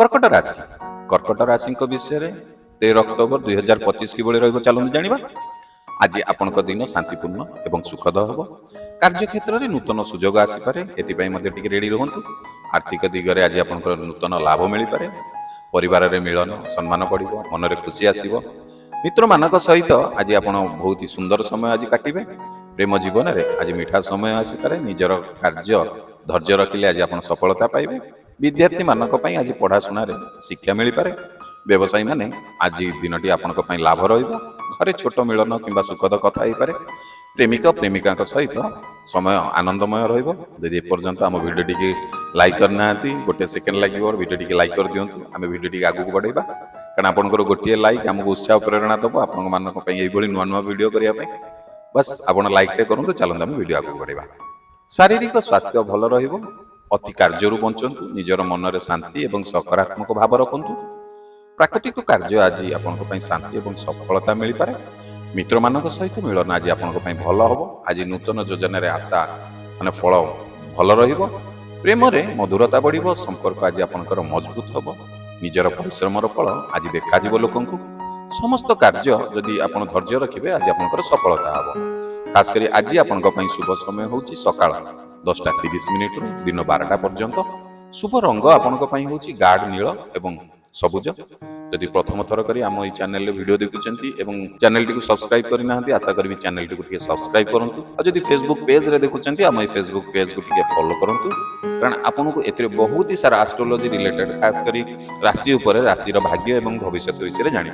कर्कट राशि कर्कट राशि विषय 13 अक्टोबर 2025 की चलते जाना। आज आपण दिन शांतिपूर्ण एवं सुखद हम। कार्य क्षेत्र में नूतन सुजोग आसीपे एपाई रेडी रुहतु। आर्थिक दिगरे आज आप नूतन लाभ मिल पारे। परिवार में मिलन सम्मान बढ़ मन में खुशी आसव। मित्र मान सहित आज आप बहुत ही सुंदर समय आज काटे। प्रेम जीवन में आज मीठा समय आसीपे। निजर कार्य धैर्य रखिले आज आप सफलता पाइबे। विद्यार्थी मानक आज पढ़ाशुना शिक्षा मिल पारे। व्यवसायी माने आज दिनटी आपंक लाभ घरे छोट मिलन कि सुखद कथा हो पारे। प्रेमिक प्रेमिका सहित समय आनंदमय रही। एपर्यंत आम भिडियो टी लाइक करना गोटे सेकेंड लगे भिडियो टी लाइक कर दिंतु। आम भिडियो टी आगू बढ़ेगा कारण आपंकर गोटे लाइक आमको उत्साह प्रेरणा दब आप नुआ नुआ भिडियो करने। बस आप लाइक करूँ चलते आम भिडियो आगू बढ़ेगा। शारीरिक स्वास्थ्य भल रहिबो। अति कार्य बंचतु। निजर मन में शांति और सकारात्मक भाव रखु। प्राकृतिक कार्य आज आपंक शांति और सफलता मिल पारे। मित्र मान सहित मिलन आज आपंक भल हम। आज नूतन योजन आशा माने फल भल रहिबो। प्रेम में मधुरता बढ़। संपर्क आज आपंकर मजबूत हम। निजर परिश्रम फल आज देखा लोक। समस्त कार्य जदि आप धैर्य रखिए आज आपंकर सफलता हम। खास करी आज आपंक शुभ समय हूँ सकाळ 10:30 दिन 12टा पर्यंत। शुभ रंग आपंक हूँ गाढ़ नील एवं सबुज। जदि प्रथम थर करी आम ये चैनल वीडियो देखुंती एवं चैनल टी सब्सक्राइब करना आशा करी चैनल टी सब्सक्राइब करूँ। और जदि फेसबुक पेज रे देखुंती आम फेसबुक पेज को फॉलो करूँ कारण आपको ए बहुत ही सारा एस्ट्रोलॉजी रिलेटेड खास करी राशि उपर राशि भाग्य एवं भविष्य विषय जान।